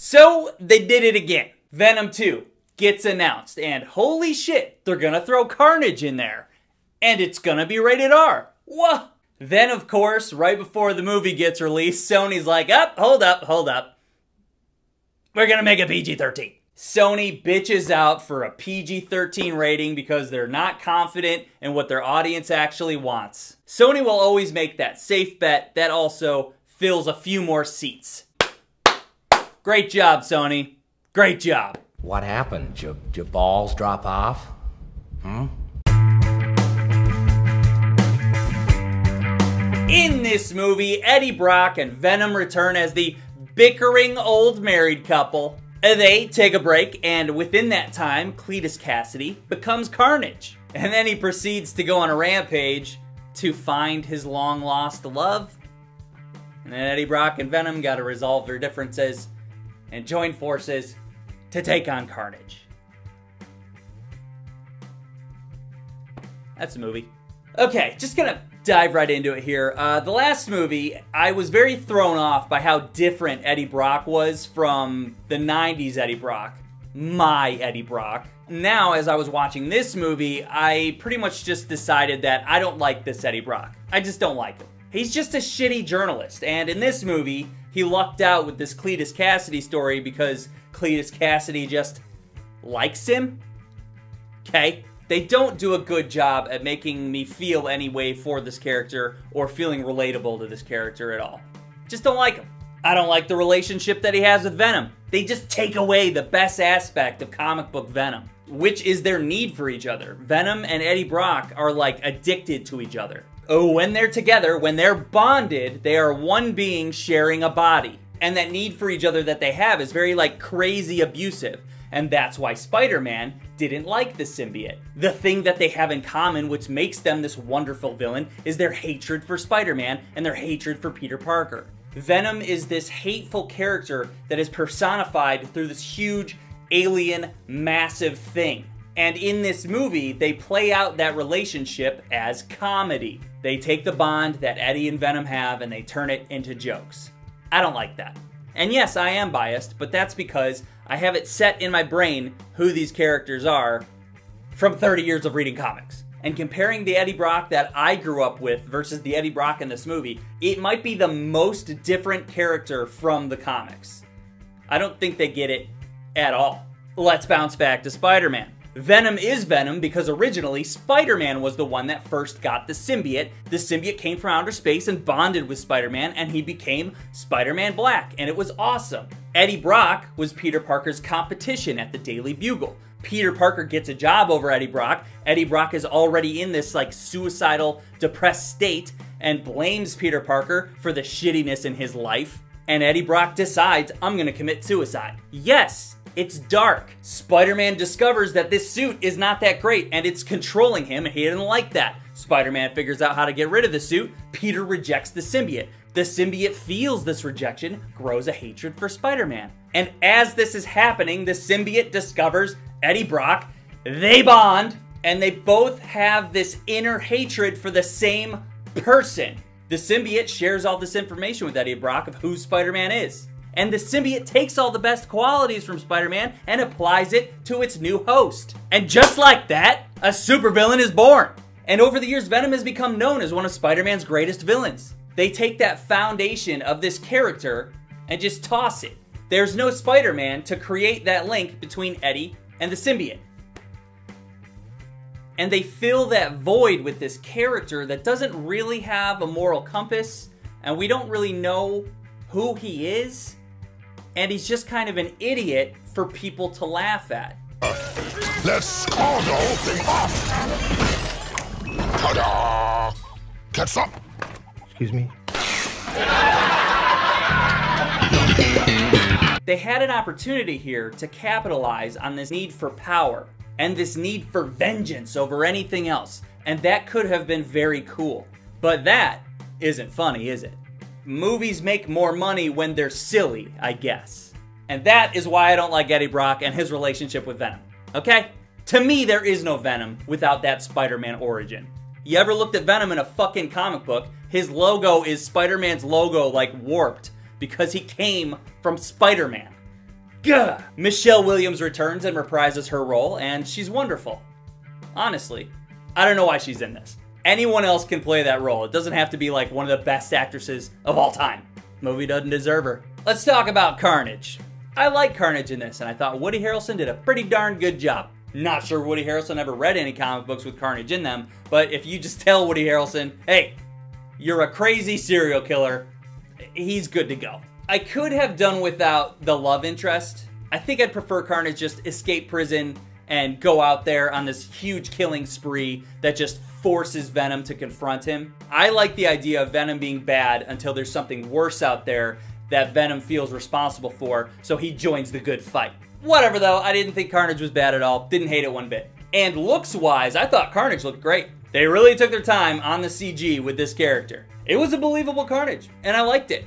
So they did it again. Venom 2 gets announced, and holy shit, they're gonna throw Carnage in there. And it's gonna be rated R. Whoa! Then, of course, right before the movie gets released, Sony's like, hold up. We're gonna make a PG-13. Sony bitches out for a PG-13 rating because they're not confident in what their audience actually wants. Sony will always make that safe bet that also fills a few more seats. Great job, Sony. Great job. What happened? Your balls drop off? In this movie, Eddie Brock and Venom return as the bickering old married couple. They take a break, and within that time, Cletus Kasady becomes Carnage. And then he proceeds to go on a rampage to find his long-lost love. And then Eddie Brock and Venom gotta resolve their differences and join forces to take on Carnage. That's the movie. Okay, just gonna dive right into it here. The last movie, I was very thrown off by how different Eddie Brock was from the 90s Eddie Brock. My Eddie Brock. Now, as I was watching this movie, I pretty much just decided that I don't like this Eddie Brock. I just don't like him. He's just a shitty journalist, and in this movie, he lucked out with this Cletus Kasady story because Cletus Kasady just likes him. Okay? They don't do a good job at making me feel any way for this character or feeling relatable to this character at all. Just don't like him. I don't like the relationship that he has with Venom. They just take away the best aspect of comic book Venom, which is their need for each other. Venom and Eddie Brock are like addicted to each other. Oh, when they're together, when they're bonded, they are one being sharing a body. And that need for each other that they have is very like crazy abusive. And that's why Spider-Man didn't like the symbiote. The thing that they have in common, which makes them this wonderful villain, is their hatred for Spider-Man and their hatred for Peter Parker. Venom is this hateful character that is personified through this huge, alien, massive thing. And in this movie, they play out that relationship as comedy. They take the bond that Eddie and Venom have and they turn it into jokes. I don't like that. And yes, I am biased, but that's because I have it set in my brain who these characters are from 30 years of reading comics. And comparing the Eddie Brock that I grew up with versus the Eddie Brock in this movie, it might be the most different character from the comics. I don't think they get it at all. Let's bounce back to Spider-Man. Venom is Venom because originally Spider-Man was the one that first got the symbiote. The symbiote came from outer space and bonded with Spider-Man, and he became Spider-Man Black, and it was awesome. Eddie Brock was Peter Parker's competition at the Daily Bugle. Peter Parker gets a job over Eddie Brock. Eddie Brock is already in this like suicidal, depressed state and blames Peter Parker for the shittiness in his life. And Eddie Brock decides, I'm gonna commit suicide. Yes! It's dark. Spider-Man discovers that this suit is not that great and it's controlling him and he didn't like that. Spider-Man figures out how to get rid of the suit. Peter rejects the symbiote. The symbiote feels this rejection, grows a hatred for Spider-Man. And as this is happening, the symbiote discovers Eddie Brock. They bond and they both have this inner hatred for the same person. The symbiote shares all this information with Eddie Brock of who Spider-Man is. And the symbiote takes all the best qualities from Spider-Man and applies it to its new host. And just like that, a supervillain is born. And over the years, Venom has become known as one of Spider-Man's greatest villains. They take that foundation of this character and just toss it. There's no Spider-Man to create that link between Eddie and the symbiote. And they fill that void with this character that doesn't really have a moral compass, and we don't really know who he is. And he's just kind of an idiot for people to laugh at. Let's call the whole thing off! Ta-da! Catch up! Excuse me? They had an opportunity here to capitalize on this need for power and this need for vengeance over anything else. And that could have been very cool. But that isn't funny, is it? Movies make more money when they're silly, I guess. And that is why I don't like Eddie Brock and his relationship with Venom. Okay? To me, there is no Venom without that Spider-Man origin. You ever looked at Venom in a fucking comic book? His logo is Spider-Man's logo, like, warped, because he came from Spider-Man. Gah! Michelle Williams returns and reprises her role, and she's wonderful. Honestly, I don't know why she's in this. Anyone else can play that role. It doesn't have to be like one of the best actresses of all time. Movie doesn't deserve her. Let's talk about Carnage. I like Carnage in this, and I thought Woody Harrelson did a pretty darn good job. Not sure Woody Harrelson ever read any comic books with Carnage in them, but if you just tell Woody Harrelson, hey, you're a crazy serial killer, he's good to go. I could have done without the love interest. I think I'd prefer Carnage just escape prison and go out there on this huge killing spree that just forces Venom to confront him. I like the idea of Venom being bad until there's something worse out there that Venom feels responsible for, so he joins the good fight. Whatever though, I didn't think Carnage was bad at all. Didn't hate it one bit. And looks-wise, I thought Carnage looked great. They really took their time on the CG with this character. It was a believable Carnage, and I liked it.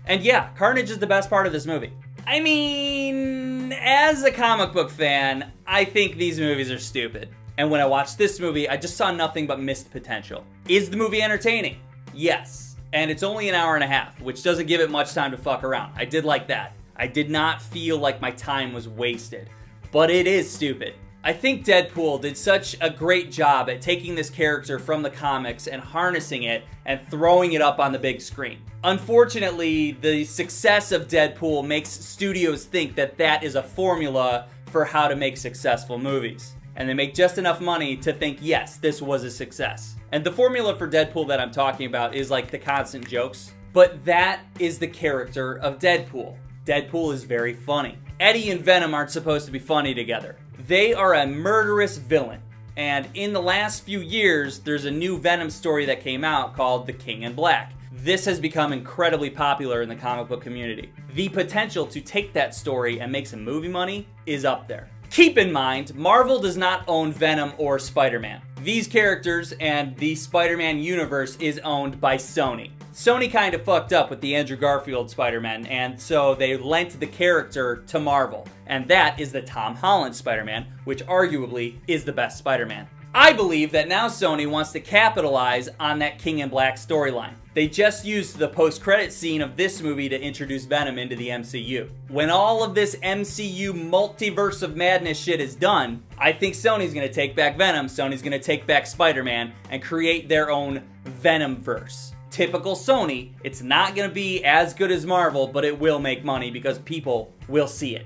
And yeah, Carnage is the best part of this movie. I mean, as a comic book fan, I think these movies are stupid. And when I watched this movie, I just saw nothing but missed potential. Is the movie entertaining? Yes. And it's only an hour and a half, which doesn't give it much time to fuck around. I did like that. I did not feel like my time was wasted. But it is stupid. I think Deadpool did such a great job at taking this character from the comics and harnessing it and throwing it up on the big screen. Unfortunately, the success of Deadpool makes studios think that that is a formula for how to make successful movies. And they make just enough money to think, yes, this was a success. And the formula for Deadpool that I'm talking about is like the constant jokes. But that is the character of Deadpool. Deadpool is very funny. Eddie and Venom aren't supposed to be funny together. They are a murderous villain. And in the last few years, there's a new Venom story that came out called The King in Black. This has become incredibly popular in the comic book community. The potential to take that story and make some movie money is up there. Keep in mind, Marvel does not own Venom or Spider-Man. These characters and the Spider-Man universe is owned by Sony. Sony kind of fucked up with the Andrew Garfield Spider-Man, and so they lent the character to Marvel. And that is the Tom Holland Spider-Man, which arguably is the best Spider-Man. I believe that now Sony wants to capitalize on that King in Black storyline. They just used the post-credit scene of this movie to introduce Venom into the MCU. When all of this MCU multiverse of madness shit is done, I think Sony's gonna take back Venom, Sony's gonna take back Spider-Man, and create their own Venomverse. Typical Sony, it's not gonna be as good as Marvel, but it will make money because people will see it.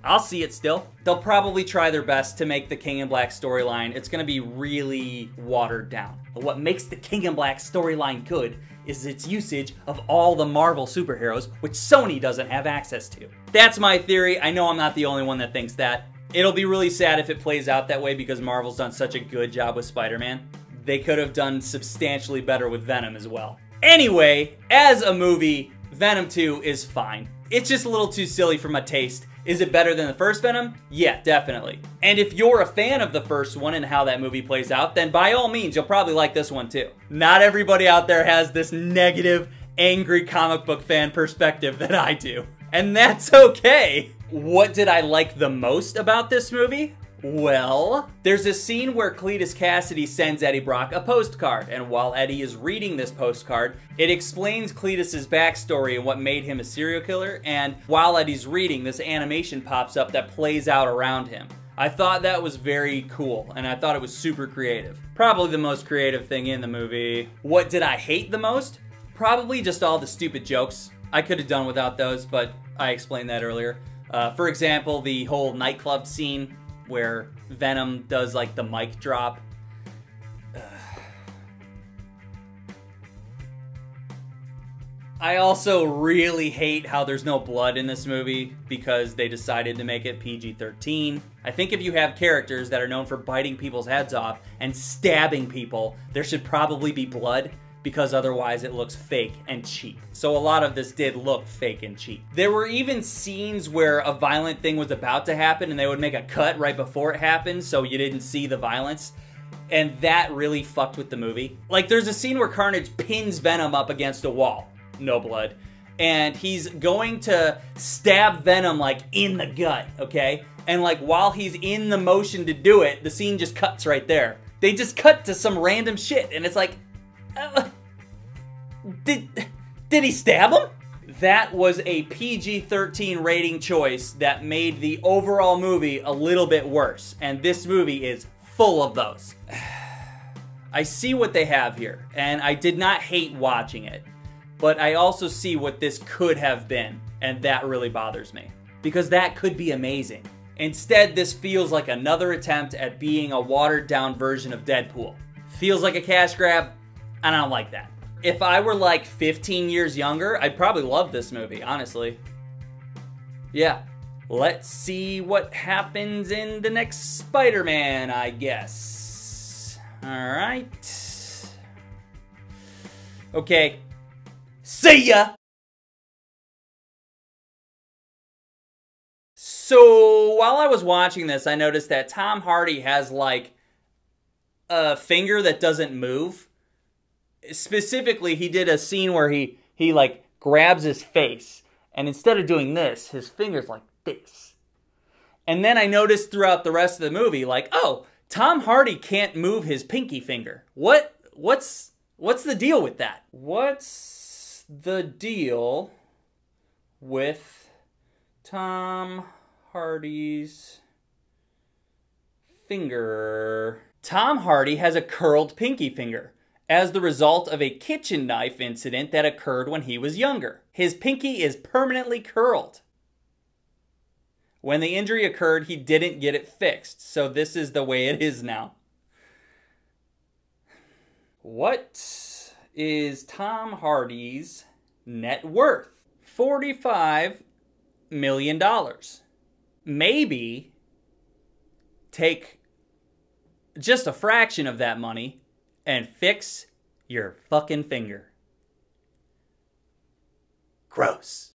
I'll see it still. They'll probably try their best to make the King in Black storyline. It's gonna be really watered down. But what makes the King in Black storyline good is its usage of all the Marvel superheroes, which Sony doesn't have access to. That's my theory. I know I'm not the only one that thinks that. It'll be really sad if it plays out that way because Marvel's done such a good job with Spider-Man. They could have done substantially better with Venom as well. Anyway, as a movie, Venom 2 is fine. It's just a little too silly for my taste. Is it better than the first Venom? Yeah, definitely. And if you're a fan of the first one and how that movie plays out, then by all means, you'll probably like this one too. Not everybody out there has this negative, angry comic book fan perspective that I do. And that's okay. What did I like the most about this movie? Well, there's a scene where Cletus Cassidy sends Eddie Brock a postcard, and while Eddie is reading this postcard, it explains Cletus's backstory and what made him a serial killer, and while Eddie's reading, this animation pops up that plays out around him. I thought that was very cool, and I thought it was super creative. Probably the most creative thing in the movie. What did I hate the most? Probably just all the stupid jokes. I could have done without those, but I explained that earlier. For example, the whole nightclub scene, where Venom does like the mic drop. I also really hate how there's no blood in this movie because they decided to make it PG-13. I think if you have characters that are known for biting people's heads off and stabbing people, there should probably be blood because otherwise it looks fake and cheap. So a lot of this did look fake and cheap. There were even scenes where a violent thing was about to happen and they would make a cut right before it happened so you didn't see the violence. And that really fucked with the movie. Like there's a scene where Carnage pins Venom up against a wall. No blood. And he's going to stab Venom like in the gut, okay? And like while he's in the motion to do it, the scene just cuts right there. They just cut to some random shit and it's like, did he stab him? that was a PG-13 rating choice that made the overall movie a little bit worse. And this movie is full of those. I see what they have here, and I did not hate watching it. But I also see what this could have been, and that really bothers me. Because that could be amazing. Instead, this feels like another attempt at being a watered-down version of Deadpool. Feels like a cash grab, and I don't like that. If I were like 15 years younger, I'd probably love this movie, honestly. Yeah. Let's see what happens in the next Spider-Man, I guess. Alright. Okay. See ya! So, while I was watching this, I noticed that Tom Hardy has like a finger that doesn't move. Specifically, he did a scene where he like grabs his face, and instead of doing this, his finger's like this. And then I noticed throughout the rest of the movie, like, oh, Tom Hardy can't move his pinky finger. What's the deal with that? What's the deal with Tom Hardy's finger? Tom Hardy has a curled pinky finger as the result of a kitchen knife incident that occurred when he was younger. His pinky is permanently curled. When the injury occurred, he didn't get it fixed, so this is the way it is now. What is Tom Hardy's net worth? $45 million. Maybe take just a fraction of that money and fix your fucking finger. Gross.